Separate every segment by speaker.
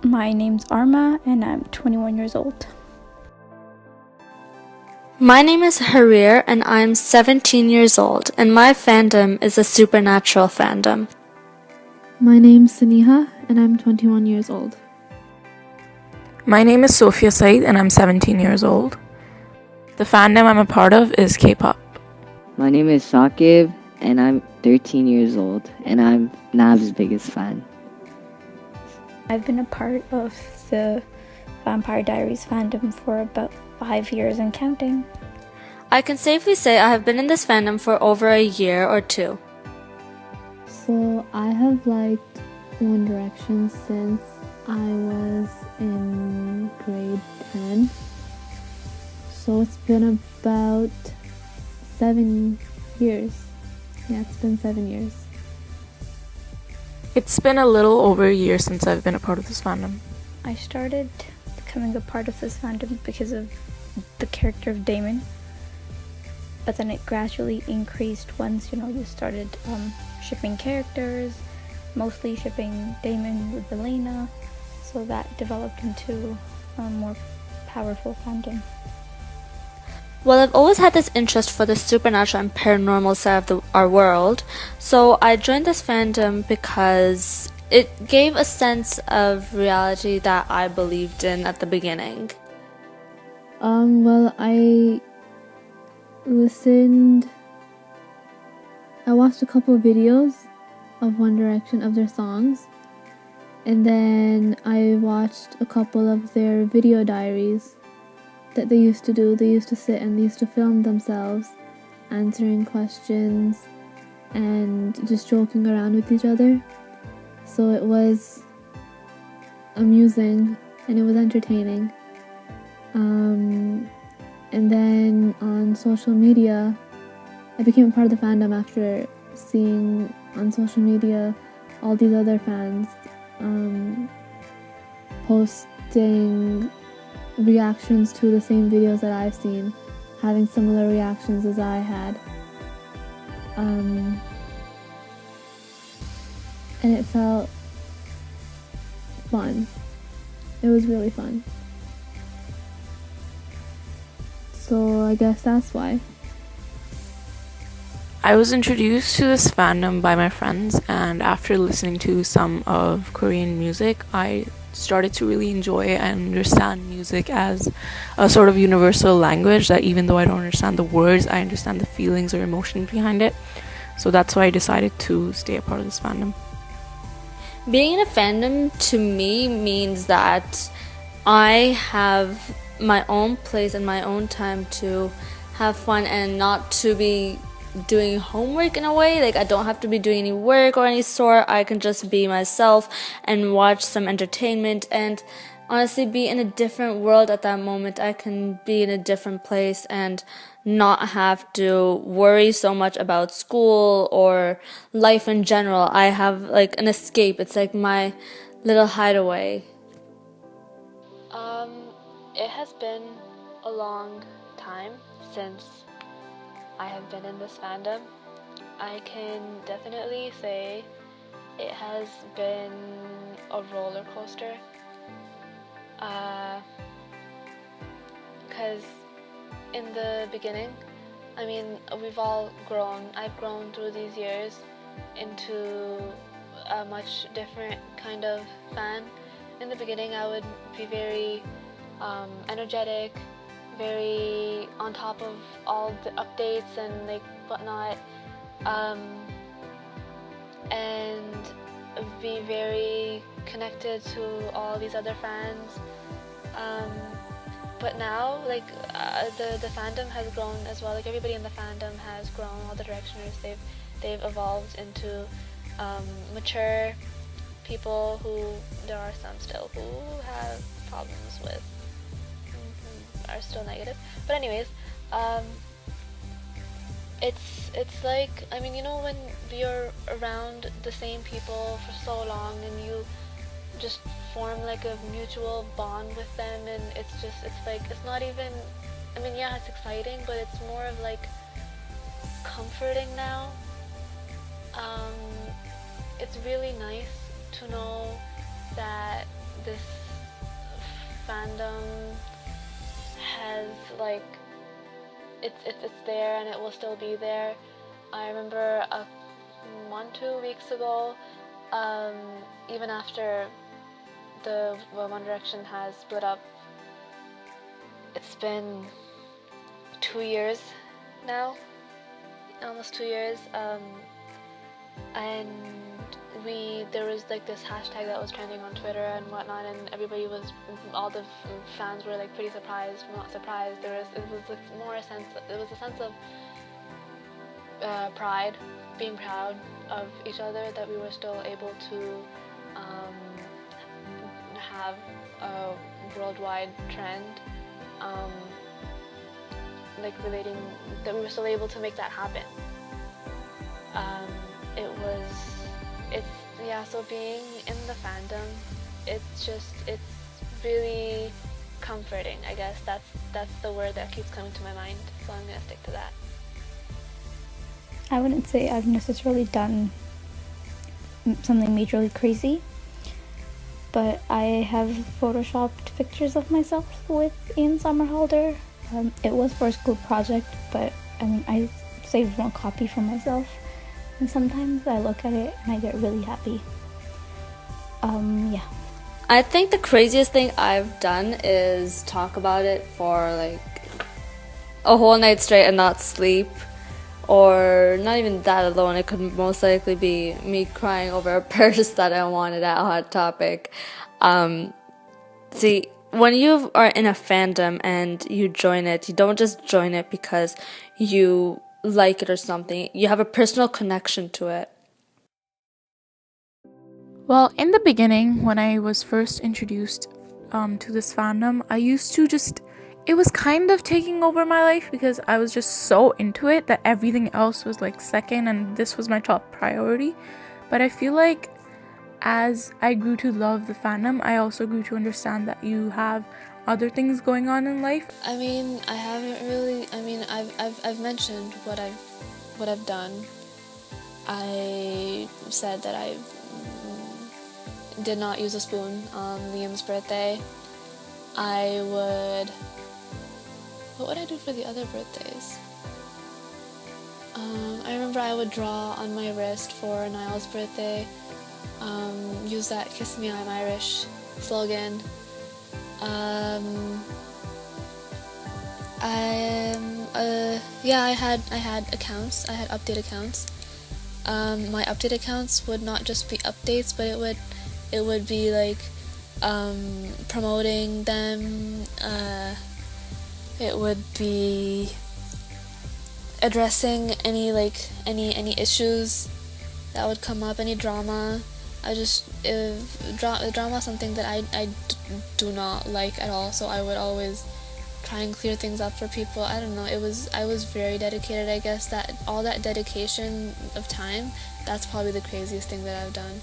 Speaker 1: My name's Arma and I'm 21 years old.
Speaker 2: My name is Harir and I'm 17 years old, and my fandom is a supernatural fandom.
Speaker 3: My name's Saniha and I'm 21 years old.
Speaker 4: My name is Sophia Said and I'm 17 years old. The fandom I'm a part of is K-pop.
Speaker 5: My name is Saqib and I'm 13 years old and I'm Nav's biggest fan.
Speaker 1: I've been a part of the Vampire Diaries fandom for about 5 years and counting.
Speaker 2: I can safely say I have been in this fandom for over a year or two.
Speaker 3: So I have liked One Direction since I was in grade 10. So it's been about 7 years. Yeah, it's been 7 years.
Speaker 4: It's been a little over a year since I've been a part of this fandom.
Speaker 1: I started becoming a part of this fandom because of the character of Damon. But then it gradually increased once, you started shipping characters, mostly shipping Damon with Elena. So that developed into a more powerful fandom.
Speaker 2: Well, I've always had this interest for the supernatural and paranormal side of our world, so I joined this fandom because it gave a sense of reality that I believed in at the beginning.
Speaker 3: Well, I watched a couple of videos of One Direction, of their songs, and then I watched a couple of their video diaries that they used to do. They used to sit and they used to film themselves answering questions and just joking around with each other. So it was amusing and it was entertaining. And then on social media, I became a part of the fandom after seeing on social media all these other fans posting reactions to the same videos that I've seen, having similar reactions as I had. And it felt fun. It was really fun. So I guess that's why.
Speaker 4: I was introduced to this fandom by my friends, and after listening to some of Korean music, I started to really enjoy and understand music as a sort of universal language that even though I don't understand the words, I understand the feelings or emotion behind it. So that's why I decided to stay a part of this fandom.
Speaker 2: Being in a fandom to me means that I have my own place and my own time to have fun and not to be doing homework in a way. Like, I don't have to be doing any work or any sort. I can just be myself and watch some entertainment and honestly be in a different world at that moment. I can be in a different place and not have to worry so much about school or life in general. I have like an escape. It's like my little hideaway. It has been a long time since I have been in this fandom. I can definitely say it has been a roller coaster. Because in the beginning, I mean, we've all grown. I've grown through these years into a much different kind of fan. In the beginning, I would be very energetic, very on top of all the updates and like whatnot, and be very connected to all these other fans. But now, like the fandom has grown as well. Like everybody in the fandom has grown. All the Directioners, they've evolved into mature people who there are some still who have problems with. Are still negative, but anyways, it's like, I mean, when you're around the same people for so long and you just form like a mutual bond with them, and it's like, it's not even, I mean, yeah, it's exciting, but it's more of like comforting now. It's really nice to know that this fandom has like it's there and it will still be there. I remember 1-2 weeks ago, even after the One Direction has split up, it's been 2 years now, almost 2 years, and there was like this hashtag that was trending on Twitter and whatnot, and all the fans were like pretty surprised, not surprised. It was a sense of pride, being proud of each other, that we were still able to have a worldwide trend, like relating, that we were still able to make that happen. So being in the fandom, it's really comforting, I guess. That's the word that keeps coming to my mind, so I'm gonna stick to that.
Speaker 1: I wouldn't say I've necessarily done something majorly crazy, but I have photoshopped pictures of myself with Ian Somerhalder. It was for a school project, but I mean, I saved one copy for myself, and sometimes I look at it and I get really happy. Yeah.
Speaker 2: I think the craziest thing I've done is talk about it for like a whole night straight and not sleep. Or not even that alone, it could most likely be me crying over a purse that I wanted at Hot Topic. See, when you are in a fandom and you join it, you don't just join it because you like it or something. You have a personal connection to it.
Speaker 4: Well, in the beginning, when I was first introduced to this fandom, I used to it was kind of taking over my life because I was just so into it that everything else was like second and this was my top priority. But I feel like as I grew to love the fandom, I also grew to understand that you have other things going on in life.
Speaker 2: I mean, I haven't really. I mean, I've mentioned what I've done. I said that I did not use a spoon on Liam's birthday. What would I do for the other birthdays? I remember I would draw on my wrist for Niall's birthday. Use that "Kiss Me, I'm Irish" slogan. I had accounts. I had update accounts. My update accounts would not just be updates, but it would be like promoting them. It would be addressing any issues that would come up, any drama. Drama is something that I do not like at all, so I would always try and clear things up for people. I don't know, I was very dedicated. I guess that all that dedication of time, that's probably the craziest thing that I've done.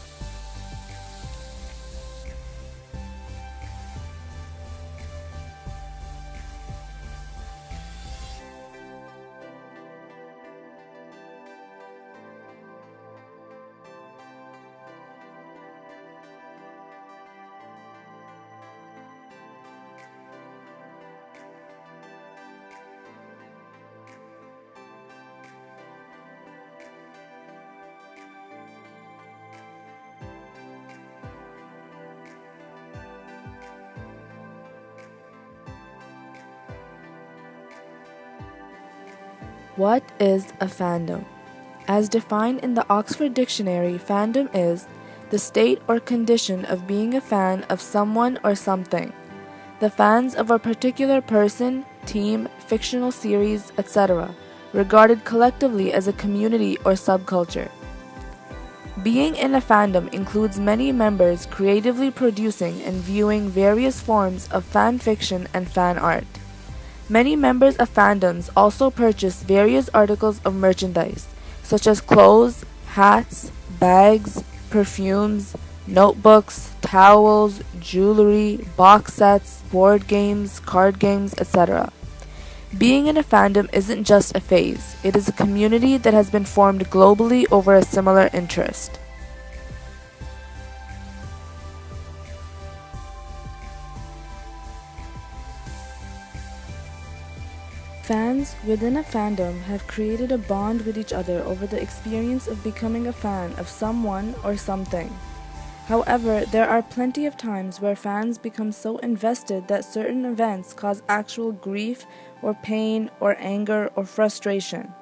Speaker 6: What is a fandom? As defined in the Oxford Dictionary, fandom is the state or condition of being a fan of someone or something. The fans of a particular person, team, fictional series, etc., regarded collectively as a community or subculture. Being in a fandom includes many members creatively producing and viewing various forms of fan fiction and fan art. Many members of fandoms also purchase various articles of merchandise, such as clothes, hats, bags, perfumes, notebooks, towels, jewelry, box sets, board games, card games, etc. Being in a fandom isn't just a phase, it is a community that has been formed globally over a similar interest. Fans within a fandom have created a bond with each other over the experience of becoming a fan of someone or something. However, there are plenty of times where fans become so invested that certain events cause actual grief or pain or anger or frustration.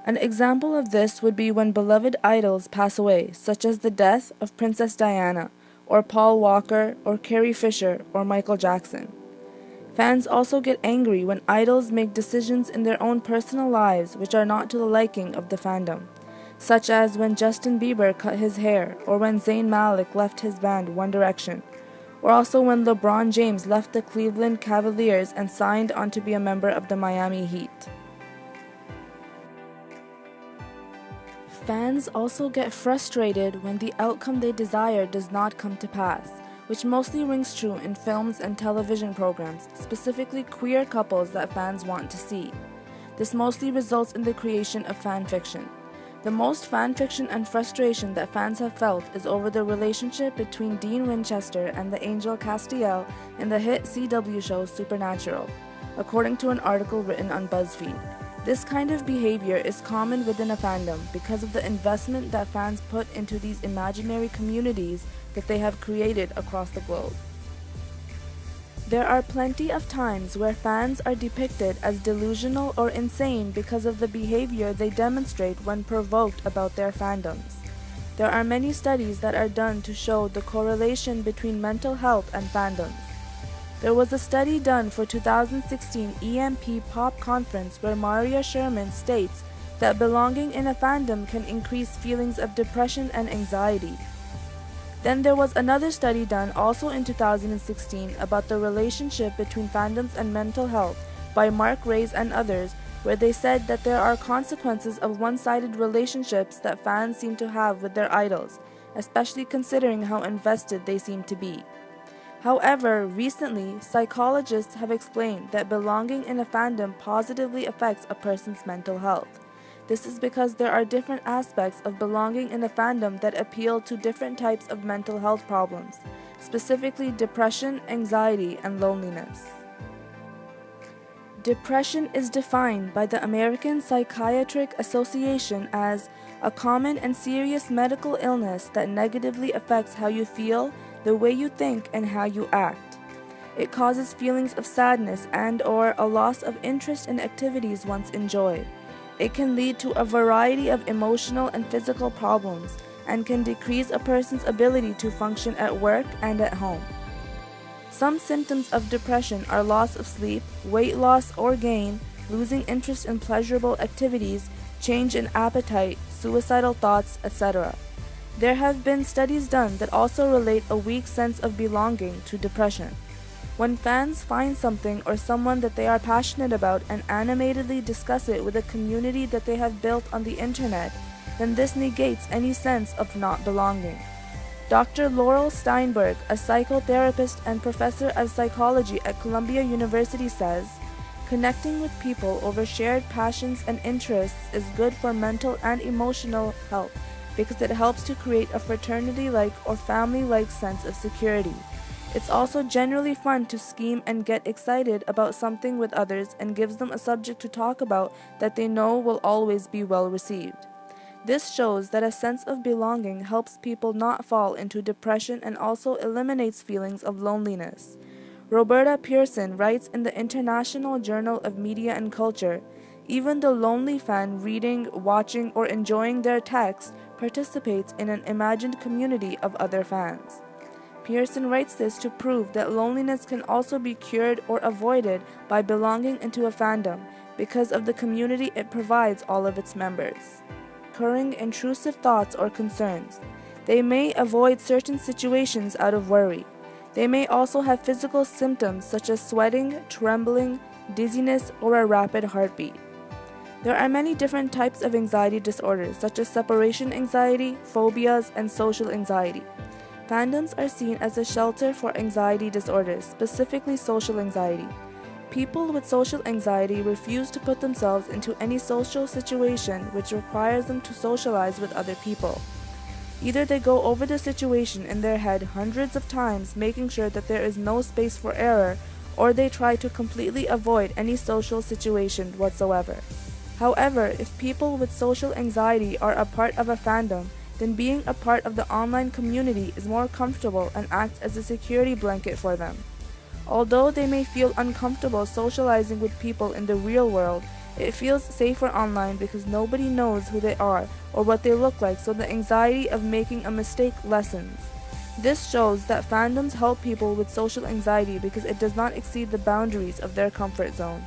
Speaker 6: An example of this would be when beloved idols pass away, such as the death of Princess Diana, or Paul Walker, or Carrie Fisher, or Michael Jackson. Fans also get angry when idols make decisions in their own personal lives which are not to the liking of the fandom, such as when Justin Bieber cut his hair, or when Zayn Malik left his band One Direction, or also when LeBron James left the Cleveland Cavaliers and signed on to be a member of the Miami Heat. Fans also get frustrated when the outcome they desire does not come to pass, which mostly rings true in films and television programs, specifically queer couples that fans want to see. This mostly results in the creation of fan fiction. The most fan fiction and frustration that fans have felt is over the relationship between Dean Winchester and the angel Castiel in the hit CW show Supernatural, according to an article written on BuzzFeed. This kind of behavior is common within a fandom because of the investment that fans put into these imaginary communities that they have created across the globe. There are plenty of times where fans are depicted as delusional or insane because of the behavior they demonstrate when provoked about their fandoms. There are many studies that are done to show the correlation between mental health and fandoms. There was a study done for 2016 EMP Pop Conference where Maria Sherman states that belonging in a fandom can increase feelings of depression and anxiety. Then there was another study done also in 2016 about the relationship between fandoms and mental health by Mark Reyes and others, where they said that there are consequences of one-sided relationships that fans seem to have with their idols, especially considering how invested they seem to be. However, recently, psychologists have explained that belonging in a fandom positively affects a person's mental health. This is because there are different aspects of belonging in a fandom that appeal to different types of mental health problems, specifically depression, anxiety, and loneliness. Depression is defined by the American Psychiatric Association as a common and serious medical illness that negatively affects how you feel, the way you think, and how you act. It causes feelings of sadness and/or a loss of interest in activities once enjoyed. It can lead to a variety of emotional and physical problems and can decrease a person's ability to function at work and at home. Some symptoms of depression are loss of sleep, weight loss or gain, losing interest in pleasurable activities, change in appetite, suicidal thoughts, etc. There have been studies done that also relate a weak sense of belonging to depression. When fans find something or someone that they are passionate about and animatedly discuss it with a community that they have built on the internet, then this negates any sense of not belonging. Dr. Laurel Steinberg, a psychotherapist and professor of psychology at Columbia University, says, "Connecting with people over shared passions and interests is good for mental and emotional health because it helps to create a fraternity-like or family-like sense of security. It's also generally fun to scheme and get excited about something with others and gives them a subject to talk about that they know will always be well received. This shows that a sense of belonging helps people not fall into depression and also eliminates feelings of loneliness." Roberta Pearson writes in the International Journal of Media and Culture, "Even the lonely fan reading, watching, or enjoying their text participates in an imagined community of other fans." Pearson writes this to prove that loneliness can also be cured or avoided by belonging into a fandom because of the community it provides all of its members. Recurring intrusive thoughts or concerns. They may avoid certain situations out of worry. They may also have physical symptoms such as sweating, trembling, dizziness, or a rapid heartbeat. There are many different types of anxiety disorders such as separation anxiety, phobias, and social anxiety. Fandoms are seen as a shelter for anxiety disorders, specifically social anxiety. People with social anxiety refuse to put themselves into any social situation which requires them to socialize with other people. Either they go over the situation in their head hundreds of times, making sure that there is no space for error, or they try to completely avoid any social situation whatsoever. However, if people with social anxiety are a part of a fandom, then being a part of the online community is more comfortable and acts as a security blanket for them. Although they may feel uncomfortable socializing with people in the real world, it feels safer online because nobody knows who they are or what they look like, so the anxiety of making a mistake lessens. This shows that fandoms help people with social anxiety because it does not exceed the boundaries of their comfort zone.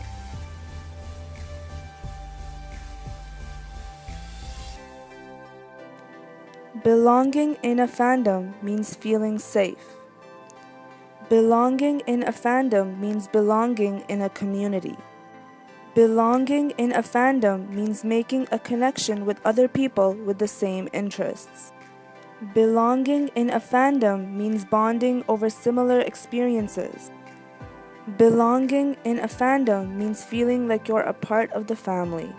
Speaker 6: Belonging in a fandom means feeling safe. Belonging in a fandom means belonging in a community. Belonging in a fandom means making a connection with other people with the same interests. Belonging in a fandom means bonding over similar experiences. Belonging in a fandom means feeling like you're a part of the family.